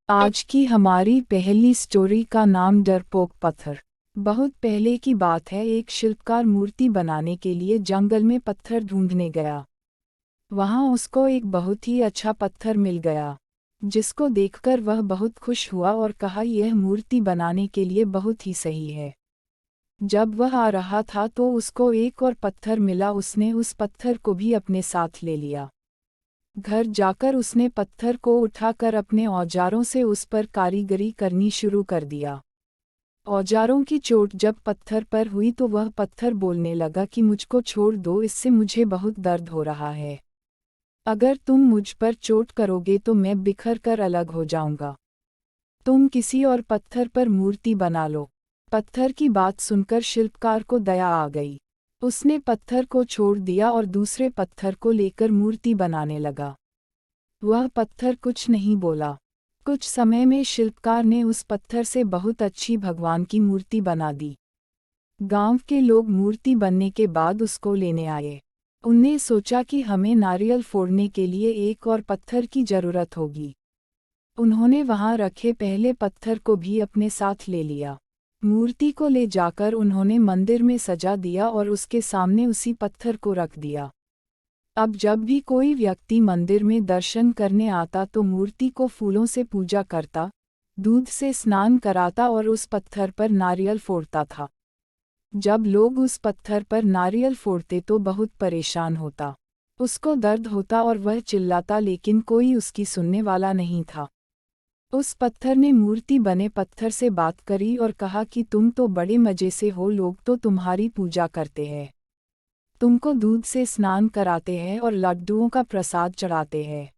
आज की हमारी पहली स्टोरी का नाम डरपोक पत्थर। बहुत पहले की बात है, एक शिल्पकार मूर्ति बनाने के लिए जंगल में पत्थर ढूंढने गया। वहां उसको एक बहुत ही अच्छा पत्थर मिल गया, जिसको देखकर वह बहुत खुश हुआ और कहा यह मूर्ति बनाने के लिए बहुत ही सही है। जब वह आ रहा था तो उसको एक और पत्थर मिला। उसने उस पत्थर को भी अपने साथ ले लिया। घर जाकर उसने पत्थर को उठाकर अपने औजारों से उस पर कारीगरी करनी शुरू कर दिया। औजारों की चोट जब पत्थर पर हुई तो वह पत्थर बोलने लगा कि मुझको छोड़ दो, इससे मुझे बहुत दर्द हो रहा है। अगर तुम मुझ पर चोट करोगे तो मैं बिखर कर अलग हो जाऊंगा। तुम किसी और पत्थर पर मूर्ति बना लो। पत्थर की बात सुनकर शिल्पकार को दया आ गई। उसने पत्थर को छोड़ दिया और दूसरे पत्थर को लेकर मूर्ति बनाने लगा। वह पत्थर कुछ नहीं बोला। कुछ समय में शिल्पकार ने उस पत्थर से बहुत अच्छी भगवान की मूर्ति बना दी। गांव के लोग मूर्ति बनने के बाद उसको लेने आए। उनने सोचा कि हमें नारियल फोड़ने के लिए एक और पत्थर की जरूरत होगी। उन्होंने वहां रखे पहले पत्थर को भी अपने साथ ले लिया। मूर्ति को ले जाकर उन्होंने मंदिर में सजा दिया और उसके सामने उसी पत्थर को रख दिया। अब जब भी कोई व्यक्ति मंदिर में दर्शन करने आता तो मूर्ति को फूलों से पूजा करता, दूध से स्नान कराता और उस पत्थर पर नारियल फोड़ता था। जब लोग उस पत्थर पर नारियल फोड़ते तो बहुत परेशान होता। उसको दर्द होता और वह चिल्लाता, लेकिन कोई उसकी सुनने वाला नहीं था। उस पत्थर ने मूर्ति बने पत्थर से बात करी और कहा कि तुम तो बड़े मजे से हो, लोग तो तुम्हारी पूजा करते हैं, तुमको दूध से स्नान कराते हैं और लड्डुओं का प्रसाद चढ़ाते हैं,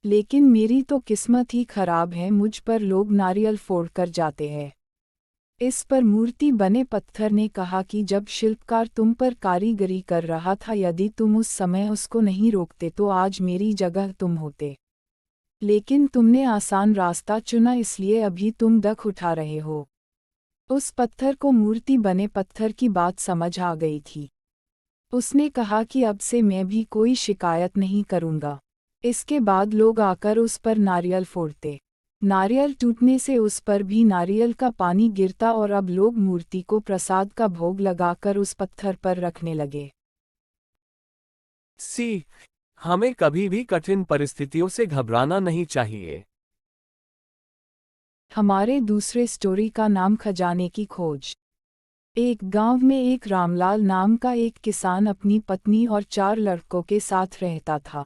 लेकिन मेरी तो किस्मत ही खराब है, मुझ पर लोग नारियल फोड़कर जाते हैं। इस पर मूर्ति बने पत्थर ने कहा कि जब शिल्पकार तुम पर कारीगरी कर रहा था, यदि तुम उस समय उसको नहीं रोकते तो आज मेरी जगह तुम होते, लेकिन तुमने आसान रास्ता चुना, इसलिए अभी तुम दुख उठा रहे हो। उस पत्थर को मूर्ति बने पत्थर की बात समझ आ गई थी। उसने कहा कि अब से मैं भी कोई शिकायत नहीं करूंगा। इसके बाद लोग आकर उस पर नारियल फोड़ते। नारियल टूटने से उस पर भी नारियल का पानी गिरता और अब लोग मूर्ति को प्रसाद का भोग लगाकर उस पत्थर पर रखने लगे। सी हमें कभी भी कठिन परिस्थितियों से घबराना नहीं चाहिए। हमारे दूसरे स्टोरी का नाम खजाने की खोज। एक गांव में एक रामलाल नाम का एक किसान अपनी पत्नी और 4 लड़कों के साथ रहता था।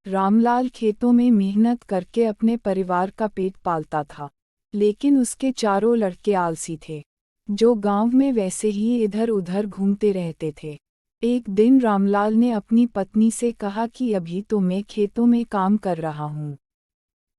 रामलाल खेतों में मेहनत करके अपने परिवार का पेट पालता था, लेकिन उसके चारों लड़के आलसी थे, जो गांव में वैसे ही इधर उधर घूमते रहते थे। एक दिन रामलाल ने अपनी पत्नी से कहा कि अभी तो मैं खेतों में काम कर रहा हूँ,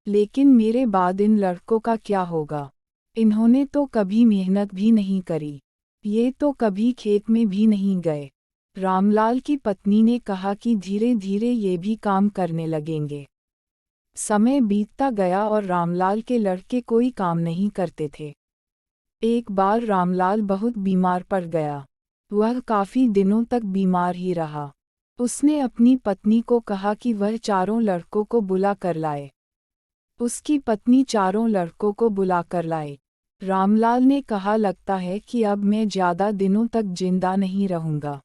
लेकिन मेरे बाद इन लड़कों का क्या होगा? इन्होंने तो कभी मेहनत भी नहीं करी, ये तो कभी खेत में भी नहीं गए। रामलाल की पत्नी ने कहा कि धीरे धीरे ये भी काम करने लगेंगे। समय बीतता गया और रामलाल के लड़के कोई काम नहीं करते थे। एक बार रामलाल बहुत बीमार पड़ गया। वह काफी दिनों तक बीमार ही रहा। उसने अपनी पत्नी को कहा कि वह चारों लड़कों को बुला कर लाए। उसकी पत्नी चारों लड़कों को बुलाकर लाई। रामलाल ने कहा, लगता है कि अब मैं ज्यादा दिनों तक जिंदा नहीं रहूंगा।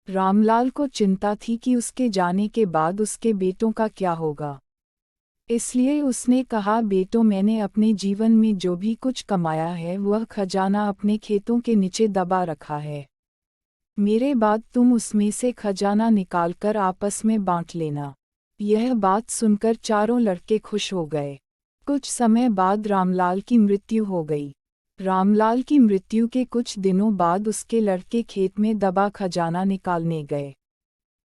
रामलाल को चिंता थी कि उसके जाने के बाद उसके बेटों का क्या होगा। इसलिए उसने कहा, बेटों, मैंने अपने जीवन में जो भी कुछ कमाया है वह खजाना अपने खेतों के नीचे दबा रखा है। मेरे बाद तुम उसमें से खजाना निकालकर आपस में बांट लेना। यह बात सुनकर चारों लड़के खुश हो गए। कुछ समय बाद रामलाल की मृत्यु हो गई। रामलाल की मृत्यु के कुछ दिनों बाद उसके लड़के खेत में दबा खजाना निकालने गए।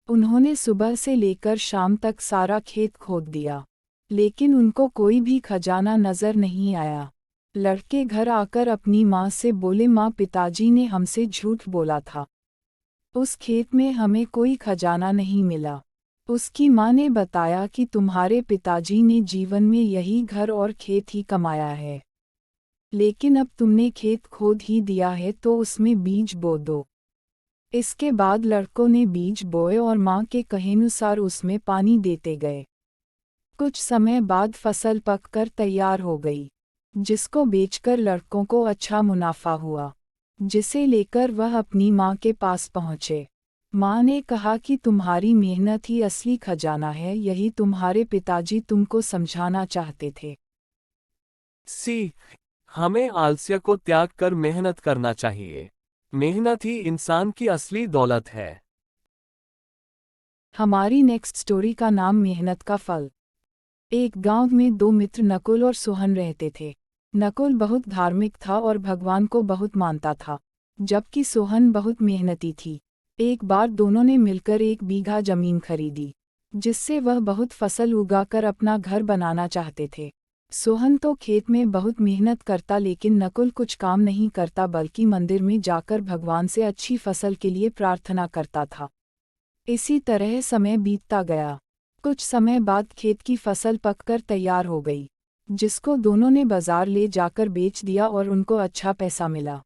उन्होंने सुबह से लेकर शाम तक सारा खेत खोद दिया, लेकिन उनको कोई भी खजाना नजर नहीं आया। लड़के घर आकर अपनी माँ से बोले, माँ, पिताजी ने हमसे झूठ बोला था, उस खेत में हमें कोई खजाना नहीं मिला। उसकी माँ ने बताया कि तुम्हारे पिताजी ने जीवन में यही घर और खेत ही कमाया है, लेकिन अब तुमने खेत खोद ही दिया है तो उसमें बीज बो दो। इसके बाद लड़कों ने बीज बोए और माँ के कहेनुसार उसमें पानी देते गए। कुछ समय बाद फसल पककर तैयार हो गई, जिसको बेचकर लड़कों को अच्छा मुनाफा हुआ, जिसे लेकर वह अपनी माँ के पास पहुँचे। माँ ने कहा कि तुम्हारी मेहनत ही असली खजाना है, यही तुम्हारे पिताजी तुमको समझाना चाहते थे। सी, हमें आलस्य को त्याग कर मेहनत करना चाहिए। मेहनत ही इंसान की असली दौलत है। हमारी नेक्स्ट स्टोरी का नाम मेहनत का फल। एक गांव में दो मित्र नकुल और सोहन रहते थे। नकुल बहुत धार्मिक था और भगवान को बहुत मानता था, जबकि सोहन बहुत मेहनती थी। एक बार दोनों ने मिलकर 1 बीघा जमीन खरीदी, जिससे वह बहुत फसल उगाकर अपना घर बनाना चाहते थे। सोहन तो खेत में बहुत मेहनत करता, लेकिन नकुल कुछ काम नहीं करता बल्कि मंदिर में जाकर भगवान से अच्छी फसल के लिए प्रार्थना करता था। इसी तरह समय बीतता गया। कुछ समय बाद खेत की फसल पककर तैयार हो गई, जिसको दोनों ने बाजार ले जाकर बेच दिया और उनको अच्छा पैसा मिला।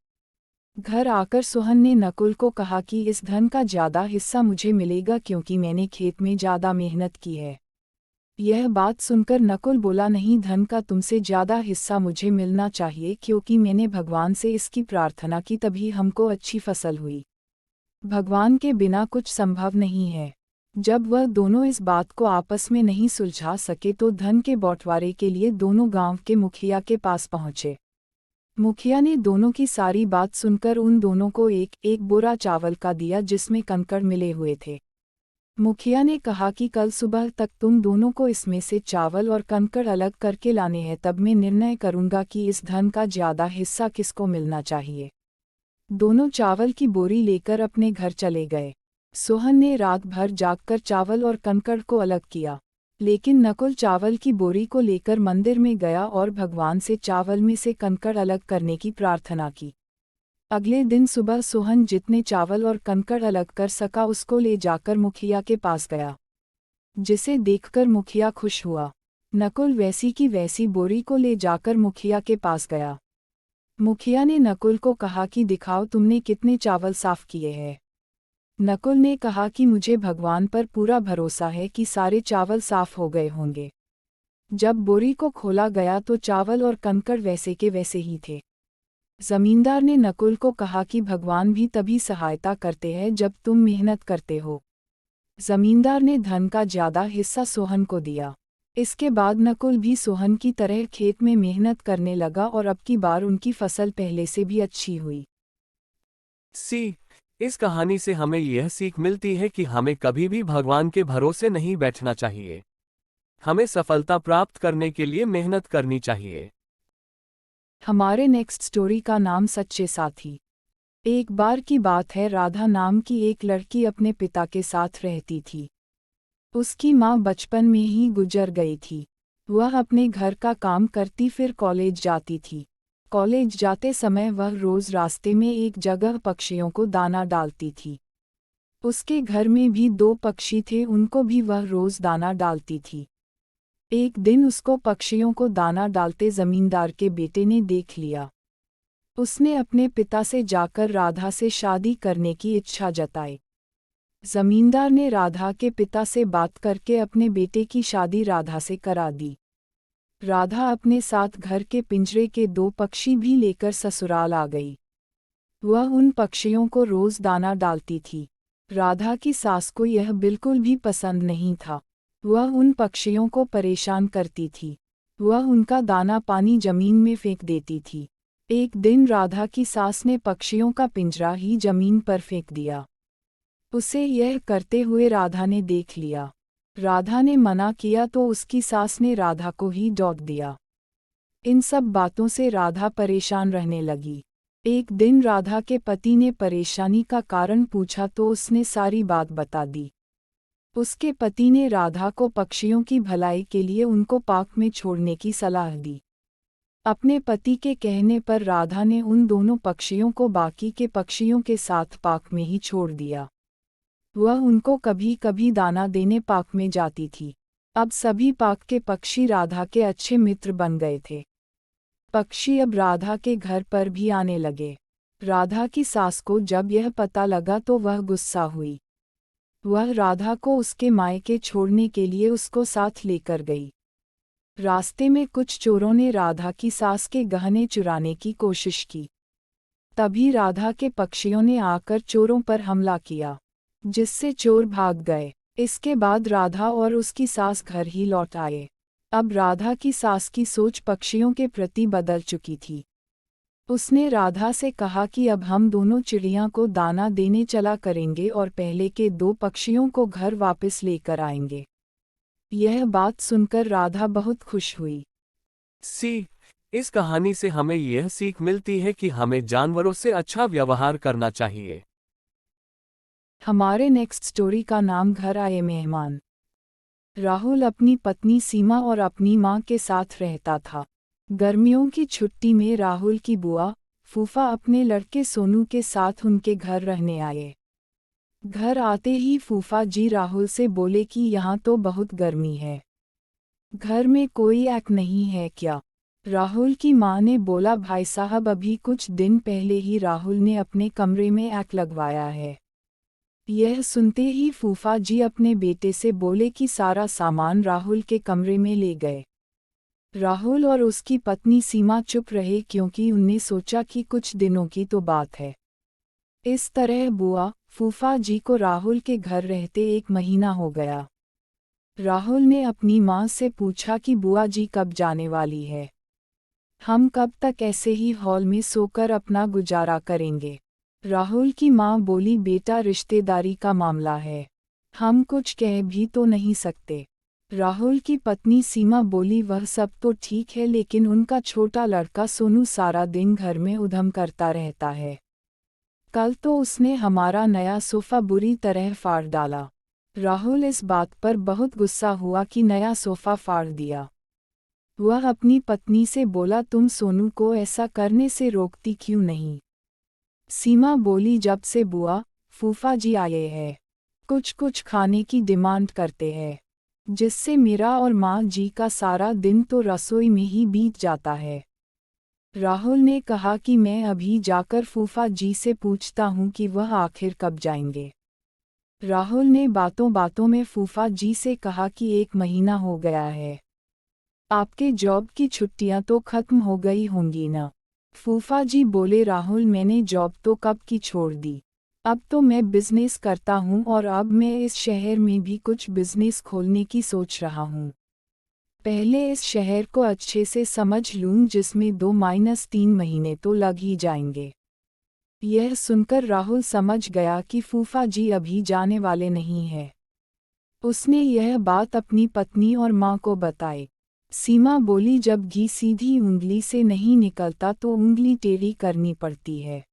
घर आकर सोहन ने नकुल को कहा कि इस धन का ज़्यादा हिस्सा मुझे मिलेगा, क्योंकि मैंने खेत में ज़्यादा मेहनत की है। यह बात सुनकर नकुल बोला, नहीं, धन का तुमसे ज़्यादा हिस्सा मुझे मिलना चाहिए, क्योंकि मैंने भगवान से इसकी प्रार्थना की, तभी हमको अच्छी फसल हुई। भगवान के बिना कुछ संभव नहीं है। जब वह दोनों इस बात को आपस में नहीं सुलझा सके तो धन के बंटवारे के लिए दोनों गांव के मुखिया के पास पहुंचे। मुखिया ने दोनों की सारी बात सुनकर उन दोनों को एक एक बोरा चावल का दिया, जिसमें कंकड़ मिले हुए थे। मुखिया ने कहा कि कल सुबह तक तुम दोनों को इसमें से चावल और कंकड़ अलग करके लाने हैं, तब मैं निर्णय करूंगा कि इस धन का ज़्यादा हिस्सा किसको मिलना चाहिए। दोनों चावल की बोरी लेकर अपने घर चले गए। सोहन ने रात भर जागकर चावल और कंकड़ को अलग किया, लेकिन नकुल चावल की बोरी को लेकर मंदिर में गया और भगवान से चावल में से कंकड़ अलग करने की प्रार्थना की। अगले दिन सुबह सोहन जितने चावल और कंकड़ अलग कर सका उसको ले जाकर मुखिया के पास गया, जिसे देखकर मुखिया खुश हुआ। नकुल वैसी की वैसी बोरी को ले जाकर मुखिया के पास गया। मुखिया ने नकुल को कहा कि दिखाओ तुमने कितने चावल साफ किए हैं। नकुल ने कहा कि मुझे भगवान पर पूरा भरोसा है कि सारे चावल साफ हो गए होंगे। जब बोरी को खोला गया तो चावल और कंकड़ वैसे के वैसे ही थे। जमींदार ने नकुल को कहा कि भगवान भी तभी सहायता करते हैं जब तुम मेहनत करते हो। जमींदार ने धन का ज़्यादा हिस्सा सोहन को दिया। इसके बाद नकुल भी सोहन की तरह खेत में मेहनत करने लगा और अब की बार उनकी फसल पहले से भी अच्छी हुई। सी, इस कहानी से हमें यह सीख मिलती है कि हमें कभी भी भगवान के भरोसे नहीं बैठना चाहिए। हमें सफलता प्राप्त करने के लिए मेहनत करनी चाहिए। हमारे नेक्स्ट स्टोरी का नाम सच्चे साथी। एक बार की बात है, राधा नाम की एक लड़की अपने पिता के साथ रहती थी। उसकी माँ बचपन में ही गुजर गई थी। वह अपने घर का काम करती फिर कॉलेज जाती थी। कॉलेज जाते समय वह रोज़ रास्ते में एक जगह पक्षियों को दाना डालती थी। उसके घर में भी 2 पक्षी थे, उनको भी वह रोज़ दाना डालती थी। एक दिन उसको पक्षियों को दाना डालते जमींदार के बेटे ने देख लिया। उसने अपने पिता से जाकर राधा से शादी करने की इच्छा जताई। जमींदार ने राधा के पिता से बात करके अपने बेटे की शादी राधा से करा दी। राधा अपने साथ घर के पिंजरे के 2 पक्षी भी लेकर ससुराल आ गई। वह उन पक्षियों को रोज दाना डालती थी। राधा की सास को यह बिल्कुल भी पसंद नहीं था। वह उन पक्षियों को परेशान करती थी। वह उनका दाना पानी जमीन में फेंक देती थी। एक दिन राधा की सास ने पक्षियों का पिंजरा ही जमीन पर फेंक दिया। उसे यह करते हुए राधा ने देख लिया। राधा ने मना किया तो उसकी सास ने राधा को ही डांट दिया। इन सब बातों से राधा परेशान रहने लगी। एक दिन राधा के पति ने परेशानी का कारण पूछा तो उसने सारी बात बता दी। उसके पति ने राधा को पक्षियों की भलाई के लिए उनको पार्क में छोड़ने की सलाह दी। अपने पति के कहने पर राधा ने उन दोनों पक्षियों को बाकी के पक्षियों के साथ पार्क में ही छोड़ दिया। वह उनको कभी कभी दाना देने पार्क में जाती थी। अब सभी पार्क के पक्षी राधा के अच्छे मित्र बन गए थे। पक्षी अब राधा के घर पर भी आने लगे। राधा की सास को जब यह पता लगा तो वह गुस्सा हुई। वह राधा को उसके मायके छोड़ने के लिए उसको साथ लेकर गई। रास्ते में कुछ चोरों ने राधा की सास के गहने चुराने की कोशिश की। तभी राधा के पक्षियों ने आकर चोरों पर हमला किया, जिससे चोर भाग गए। इसके बाद राधा और उसकी सास घर ही लौट आए। अब राधा की सास की सोच पक्षियों के प्रति बदल चुकी थी। उसने राधा से कहा कि अब हम दोनों चिड़िया को दाना देने चला करेंगे और पहले के 2 पक्षियों को घर वापस लेकर आएंगे। यह बात सुनकर राधा बहुत खुश हुई। इस कहानी से हमें यह सीख मिलती है कि हमें जानवरों से अच्छा व्यवहार करना चाहिए। हमारे नेक्स्ट स्टोरी का नाम घर आए मेहमान। राहुल अपनी पत्नी सीमा और अपनी माँ के साथ रहता था। गर्मियों की छुट्टी में राहुल की बुआ, फूफा अपने लड़के सोनू के साथ उनके घर रहने आए। घर आते ही फूफा जी राहुल से बोले कि यहाँ तो बहुत गर्मी है, घर में कोई आग नहीं है क्या? राहुल की माँ ने बोला, भाई साहब अभी कुछ दिन पहले ही राहुल ने अपने कमरे में आग लगवाया है। यह सुनते ही फूफा जी अपने बेटे से बोले कि सारा सामान राहुल के कमरे में ले गए। राहुल और उसकी पत्नी सीमा चुप रहे क्योंकि उनने सोचा कि कुछ दिनों की तो बात है। इस तरह बुआ, फूफा जी को राहुल के घर रहते 1 महीना हो गया। राहुल ने अपनी माँ से पूछा कि बुआ जी कब जाने वाली है? हम कब तक ऐसे ही हॉल में सोकर अपना गुजारा करेंगे? राहुल की माँ बोली, बेटा रिश्तेदारी का मामला है, हम कुछ कह भी तो नहीं सकते। राहुल की पत्नी सीमा बोली, वह सब तो ठीक है लेकिन उनका छोटा लड़का सोनू सारा दिन घर में उधम करता रहता है। कल तो उसने हमारा नया सोफ़ा बुरी तरह फाड़ डाला। राहुल इस बात पर बहुत गुस्सा हुआ कि नया सोफ़ा फाड़ दिया। वह अपनी पत्नी से बोला, तुम सोनू को ऐसा करने से रोकती क्यों नहीं? सीमा बोली, जब से बुआ, फूफा जी आए हैं, कुछ खाने की डिमांड करते हैं, जिससे मेरा और माँ जी का सारा दिन तो रसोई में ही बीत जाता है। राहुल ने कहा कि मैं अभी जाकर फूफा जी से पूछता हूँ कि वह आखिर कब जाएंगे। राहुल ने बातों बातों में फूफा जी से कहा कि 1 महीना हो गया है, आपके जॉब की छुट्टियां तो खत्म हो गई होंगी ना? फूफा जी बोले, राहुल मैंने जॉब तो कब की छोड़ दी, अब तो मैं बिजनेस करता हूँ और अब मैं इस शहर में भी कुछ बिजनेस खोलने की सोच रहा हूँ। पहले इस शहर को अच्छे से समझ लूँ जिसमें 2-3 महीने तो लग ही जाएंगे। यह सुनकर राहुल समझ गया कि फूफा जी अभी जाने वाले नहीं हैं। उसने यह बात अपनी पत्नी और माँ को बताई। सीमा बोली, जब घी सीधी उंगली से नहीं निकलता तो उंगली टेढ़ी करनी पड़ती है।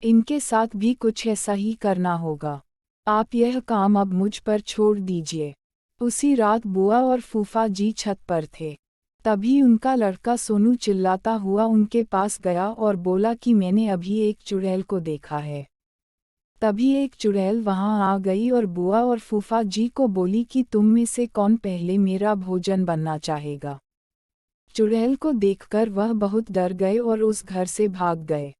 इनके साथ भी कुछ ऐसा ही करना होगा। आप यह काम अब मुझ पर छोड़ दीजिए। उसी रात बुआ और फूफा जी छत पर थे। तभी उनका लड़का सोनू चिल्लाता हुआ उनके पास गया और बोला कि मैंने अभी एक चुड़ैल को देखा है। तभी एक चुड़ैल वहां आ गई और बुआ और फूफा जी को बोली कि तुम में से कौन पहले मेरा भोजन बनना चाहेगा। चुड़ैल को देखकर वह बहुत डर गए और उस घर से भाग गए।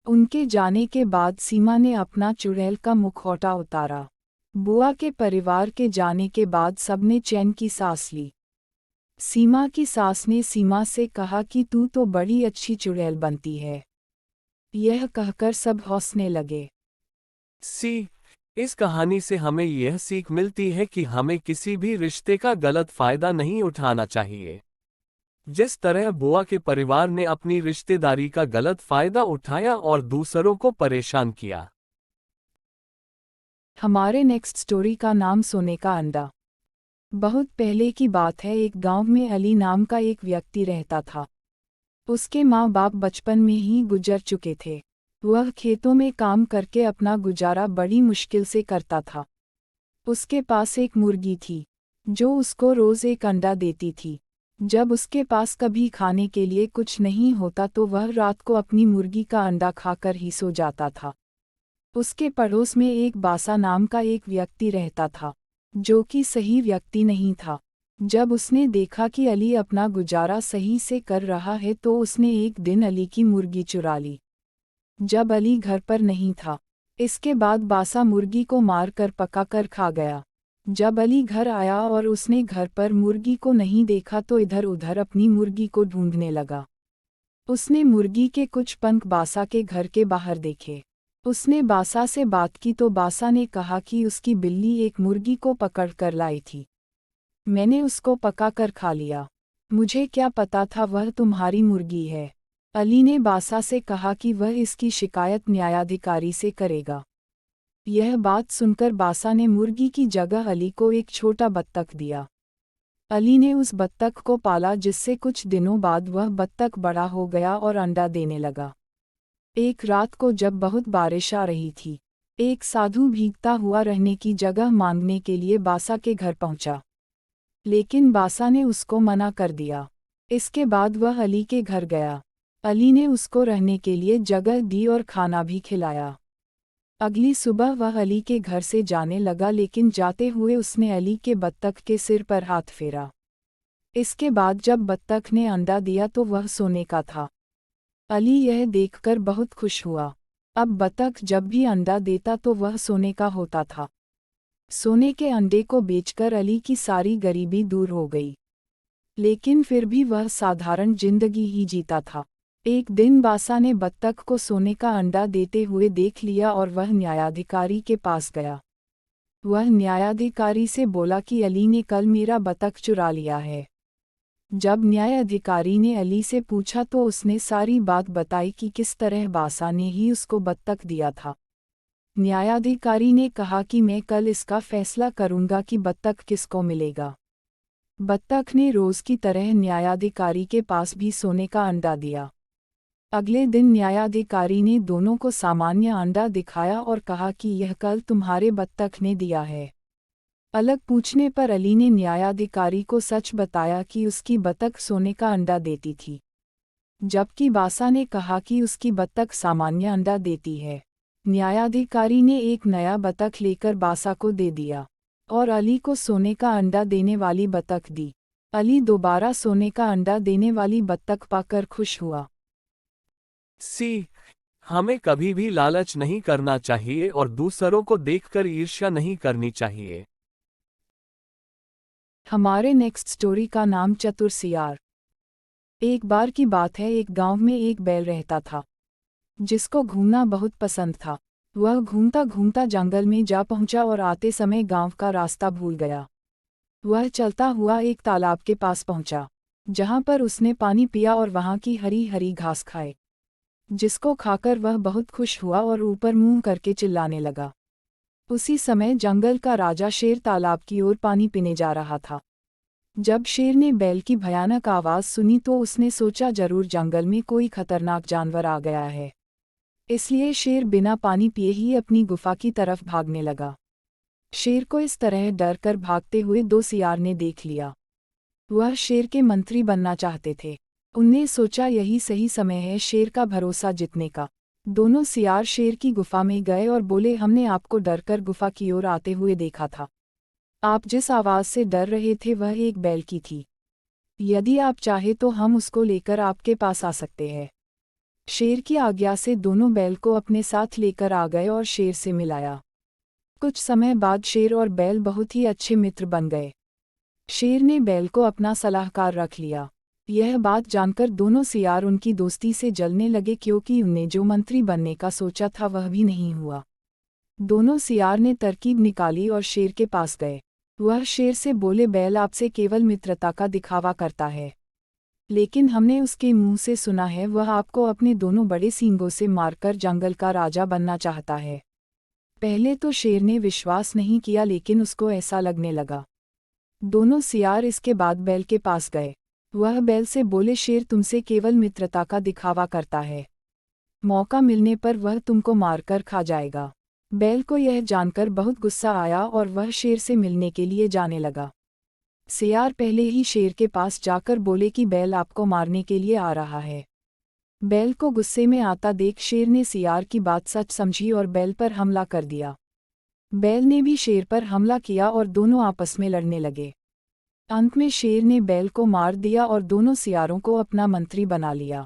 उनके जाने के बाद सीमा ने अपना चुड़ैल का मुखौटा उतारा। बुआ के परिवार के जाने के बाद सबने चैन की सांस ली। सीमा की सास ने सीमा से कहा कि तू तो बड़ी अच्छी चुड़ैल बनती है। यह कहकर सब हंसने लगे। इस कहानी से हमें यह सीख मिलती है कि हमें किसी भी रिश्ते का गलत फायदा नहीं उठाना चाहिए। जिस तरह बुआ के परिवार ने अपनी रिश्तेदारी का गलत फायदा उठाया और दूसरों को परेशान किया। हमारे नेक्स्ट स्टोरी का नाम सोने का अंडा। बहुत पहले की बात है, एक गांव में अली नाम का एक व्यक्ति रहता था। उसके माँ बाप बचपन में ही गुजर चुके थे। वह खेतों में काम करके अपना गुजारा बड़ी मुश्किल से करता था। उसके पास एक मुर्गी थी, जो उसको रोज एक अंडा देती थी। जब उसके पास कभी खाने के लिए कुछ नहीं होता तो वह रात को अपनी मुर्गी का अंडा खाकर ही सो जाता था। उसके पड़ोस में एक बासा नाम का एक व्यक्ति रहता था, जो कि सही व्यक्ति नहीं था। जब उसने देखा कि अली अपना गुजारा सही से कर रहा है तो उसने एक दिन अली की मुर्गी चुरा ली। जब अली घर पर नहीं था, इसके बाद बासा मुर्गी को मारकर पकाकर खा गया। जब अली घर आया और उसने घर पर मुर्गी को नहीं देखा तो इधर उधर अपनी मुर्गी को ढूंढने लगा। उसने मुर्गी के कुछ पंख बासा के घर के बाहर देखे। उसने बासा से बात की तो बासा ने कहा कि उसकी बिल्ली एक मुर्गी को पकड़ कर लाई थी। मैंने उसको पका कर खा लिया। मुझे क्या पता था वह तुम्हारी मुर्गी है। अली ने बासा से कहा कि वह इसकी शिकायत न्यायाधिकारी से करेगा। यह बात सुनकर बासा ने मुर्गी की जगह अली को एक छोटा बत्तख दिया। अली ने उस बत्तख को पाला जिससे कुछ दिनों बाद वह बत्तख बड़ा हो गया और अंडा देने लगा। एक रात को जब बहुत बारिश आ रही थी, एक साधु भीगता हुआ रहने की जगह मांगने के लिए बासा के घर पहुंचा, लेकिन बासा ने उसको मना कर दिया। इसके बाद वह अली के घर गया। अली ने उसको रहने के लिए जगह दी और खाना भी खिलाया। अगली सुबह वह अली के घर से जाने लगा, लेकिन जाते हुए उसने अली के बत्तख के सिर पर हाथ फेरा। इसके बाद जब बत्तख ने अंडा दिया तो वह सोने का था। अली यह देखकर बहुत खुश हुआ। अब बत्तख जब भी अंडा देता तो वह सोने का होता था। सोने के अंडे को बेचकर अली की सारी गरीबी दूर हो गई, लेकिन फिर भी वह साधारण जिंदगी ही जीता था। एक दिन बासा ने बत्तख को सोने का अंडा देते हुए देख लिया और वह न्यायाधिकारी के पास गया। वह न्यायाधिकारी से बोला कि अली ने कल मेरा बत्तख चुरा लिया है। जब न्यायाधिकारी ने अली से पूछा तो उसने सारी बात बताई कि किस तरह बासा ने ही उसको बत्तख दिया था। न्यायाधिकारी ने कहा कि मैं कल इसका फैसला करूंगा कि बत्तख किसको मिलेगा। बत्तख ने रोज की तरह न्यायाधिकारी के पास भी सोने का अंडा दिया। अगले दिन न्यायाधिकारी ने दोनों को सामान्य अंडा दिखाया और कहा कि यह कल तुम्हारे बत्तख ने दिया है। अलग पूछने पर अली ने न्यायाधिकारी को सच बताया कि उसकी बत्तख सोने का अंडा देती थी, जबकि बासा ने कहा कि उसकी बत्तख सामान्य अंडा देती है। न्यायाधिकारी ने एक नया बत्तख लेकर बासा को दे दिया और अली को सोने का अंडा देने वाली बत्तख दी। अली दोबारा सोने का अंडा देने वाली बत्तख पाकर खुश हुआ। हमें कभी भी लालच नहीं करना चाहिए और दूसरों को देखकर ईर्ष्या नहीं करनी चाहिए। हमारे नेक्स्ट स्टोरी का नाम चतुर सियार। एक बार की बात है, एक गांव में एक बैल रहता था जिसको घूमना बहुत पसंद था। वह घूमता घूमता जंगल में जा पहुंचा और आते समय गांव का रास्ता भूल गया। वह चलता हुआ एक तालाब के पास पहुंचा, जहां पर उसने पानी पिया और वहां की हरी हरी घास खाए, जिसको खाकर वह बहुत खुश हुआ और ऊपर मुंह करके चिल्लाने लगा। उसी समय जंगल का राजा शेर तालाब की ओर पानी पीने जा रहा था। जब शेर ने बैल की भयानक आवाज़ सुनी तो उसने सोचा जरूर जंगल में कोई खतरनाक जानवर आ गया है। इसलिए शेर बिना पानी पिए ही अपनी गुफा की तरफ भागने लगा। शेर को इस तरह डर कर भागते हुए दो सियार ने देख लिया। वह शेर के मंत्री बनना चाहते थे। उनने सोचा यही सही समय है शेर का भरोसा जीतने का। दोनों सियार शेर की गुफा में गए और बोले, हमने आपको डरकर गुफा की ओर आते हुए देखा था। आप जिस आवाज़ से डर रहे थे वह एक बैल की थी। यदि आप चाहे तो हम उसको लेकर आपके पास आ सकते हैं। शेर की आज्ञा से दोनों बैल को अपने साथ लेकर आ गए और शेर से मिलाया। कुछ समय बाद शेर और बैल बहुत ही अच्छे मित्र बन गए। शेर ने बैल को अपना सलाहकार रख लिया। यह बात जानकर दोनों सियार उनकी दोस्ती से जलने लगे, क्योंकि उनने जो मंत्री बनने का सोचा था वह भी नहीं हुआ। दोनों सियार ने तरकीब निकाली और शेर के पास गए। वह शेर से बोले, बैल आपसे केवल मित्रता का दिखावा करता है, लेकिन हमने उसके मुंह से सुना है वह आपको अपने दोनों बड़े सींगों से मारकर जंगल का राजा बनना चाहता है। पहले तो शेर ने विश्वास नहीं किया, लेकिन उसको ऐसा लगने लगा। दोनों सियार इसके बाद बैल के पास गए। वह बैल से बोले, शेर तुमसे केवल मित्रता का दिखावा करता है, मौका मिलने पर वह तुमको मारकर खा जाएगा। बैल को यह जानकर बहुत गुस्सा आया और वह शेर से मिलने के लिए जाने लगा। सियार पहले ही शेर के पास जाकर बोले कि बैल आपको मारने के लिए आ रहा है। बैल को गुस्से में आता देख शेर ने सियार की बात सच समझी और बैल पर हमला कर दिया। बैल ने भी शेर पर हमला किया और दोनों आपस में लड़ने लगे। अंत में शेर ने बैल को मार दिया और दोनों सियारों को अपना मंत्री बना लिया।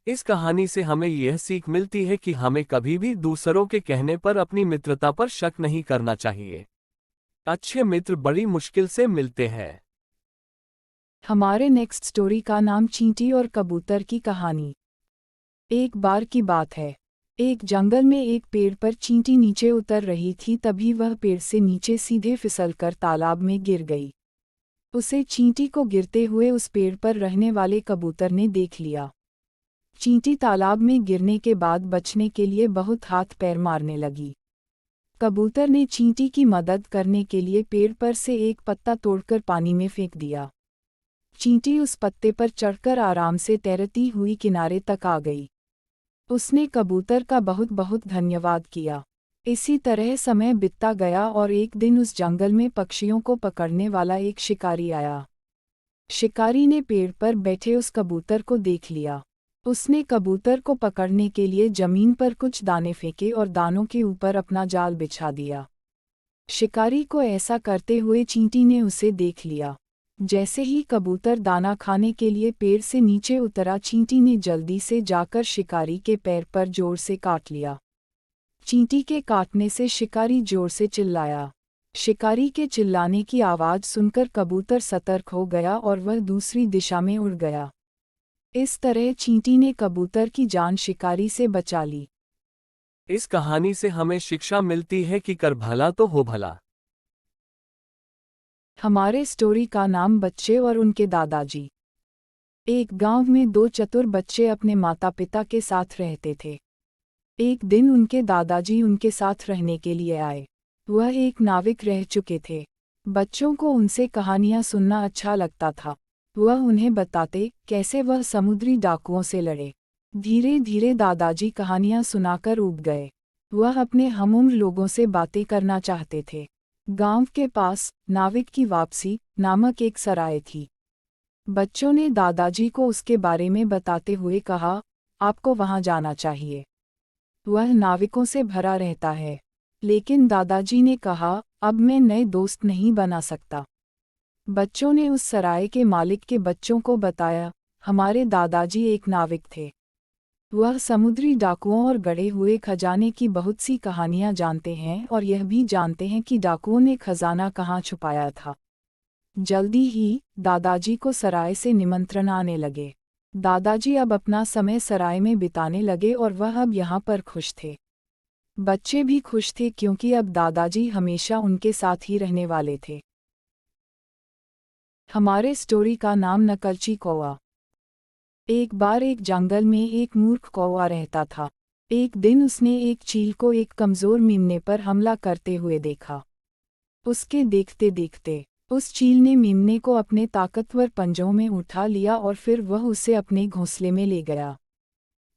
इस कहानी से हमें यह सीख मिलती है कि हमें कभी भी दूसरों के कहने पर अपनी मित्रता पर शक नहीं करना चाहिए। अच्छे मित्र बड़ी मुश्किल से मिलते हैं। हमारे नेक्स्ट स्टोरी का नाम चींटी और कबूतर की कहानी। एक बार की बात है, एक जंगल में एक पेड़ पर चींटी नीचे उतर रही थी। तभी वह पेड़ से नीचे सीधे फिसलकर तालाब में गिर गई। उसे चींटी को गिरते हुए उस पेड़ पर रहने वाले कबूतर ने देख लिया। चींटी तालाब में गिरने के बाद बचने के लिए बहुत हाथ पैर मारने लगी। कबूतर ने चींटी की मदद करने के लिए पेड़ पर से एक पत्ता तोड़कर पानी में फेंक दिया। चींटी उस पत्ते पर चढ़कर आराम से तैरती हुई किनारे तक आ गई। उसने कबूतर का बहुत बहुत धन्यवाद किया। इसी तरह समय बीतता गया और एक दिन उस जंगल में पक्षियों को पकड़ने वाला एक शिकारी आया। शिकारी ने पेड़ पर बैठे उस कबूतर को देख लिया। उसने कबूतर को पकड़ने के लिए जमीन पर कुछ दाने फेंके और दानों के ऊपर अपना जाल बिछा दिया। शिकारी को ऐसा करते हुए चींटी ने उसे देख लिया। जैसे ही कबूतर दाना खाने के लिए पेड़ से नीचे उतरा, चींटी ने जल्दी से जाकर शिकारी के पैर पर जोर से काट लिया। चींटी के काटने से शिकारी जोर से चिल्लाया। शिकारी के चिल्लाने की आवाज़ सुनकर कबूतर सतर्क हो गया और वह दूसरी दिशा में उड़ गया। इस तरह चींटी ने कबूतर की जान शिकारी से बचा ली। इस कहानी से हमें शिक्षा मिलती है कि कर भला तो हो भला। हमारे स्टोरी का नाम बच्चे और उनके दादाजी। एक गांव में दो चतुर बच्चे अपने माता पिता के साथ रहते थे। एक दिन उनके दादाजी उनके साथ रहने के लिए आए। वह एक नाविक रह चुके थे। बच्चों को उनसे कहानियां सुनना अच्छा लगता था। वह उन्हें बताते कैसे वह समुद्री डाकुओं से लड़े। धीरे धीरे दादाजी कहानियां सुनाकर ऊब गए। वह अपने हमउम्र लोगों से बातें करना चाहते थे। गांव के पास नाविक की वापसी नामक एक सराय थी। बच्चों ने दादाजी को उसके बारे में बताते हुए कहा, आपको वहां जाना चाहिए। वह नाविकों से भरा रहता है। लेकिन दादाजी ने कहा, अब मैं नए दोस्त नहीं बना सकता। बच्चों ने उस सराय के मालिक के बच्चों को बताया, हमारे दादाजी एक नाविक थे। वह समुद्री डाकुओं और गड़े हुए खजाने की बहुत सी कहानियां जानते हैं और यह भी जानते हैं कि डाकुओं ने खजाना कहाँ छुपाया था। जल्दी ही दादाजी को सराय से निमंत्रण आने लगे। दादाजी अब अपना समय सराय में बिताने लगे और वह अब यहाँ पर खुश थे। बच्चे भी खुश थे क्योंकि अब दादाजी हमेशा उनके साथ ही रहने वाले थे। हमारे स्टोरी का नाम नकलची कौवा। एक बार एक जंगल में एक मूर्ख कौवा रहता था। एक दिन उसने एक चील को एक कमज़ोर मेमने पर हमला करते हुए देखा। उसके देखते देखते उस चील ने मेमने को अपने ताकतवर पंजों में उठा लिया और फिर वह उसे अपने घोंसले में ले गया।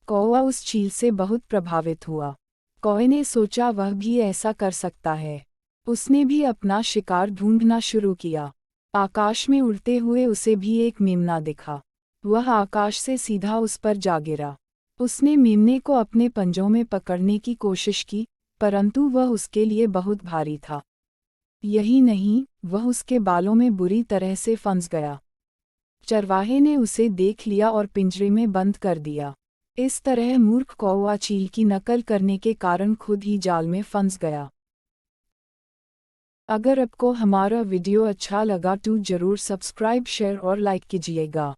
कौवा उस चील से बहुत प्रभावित हुआ। कौवे ने सोचा वह भी ऐसा कर सकता है। उसने भी अपना शिकार ढूंढना शुरू किया। आकाश में उड़ते हुए उसे भी एक मेमना दिखा। वह आकाश से सीधा उस पर जा गिरा। उसने मेमने को अपने पंजों में पकड़ने की कोशिश की, परंतु वह उसके लिए बहुत भारी था। यही नहीं, वह उसके बालों में बुरी तरह से फंस गया। चरवाहे ने उसे देख लिया और पिंजरे में बंद कर दिया। इस तरह मूर्ख कौवा चील की नकल करने के कारण खुद ही जाल में फंस गया। अगर आपको हमारा वीडियो अच्छा लगा तो जरूर सब्सक्राइब, शेयर और लाइक कीजिएगा।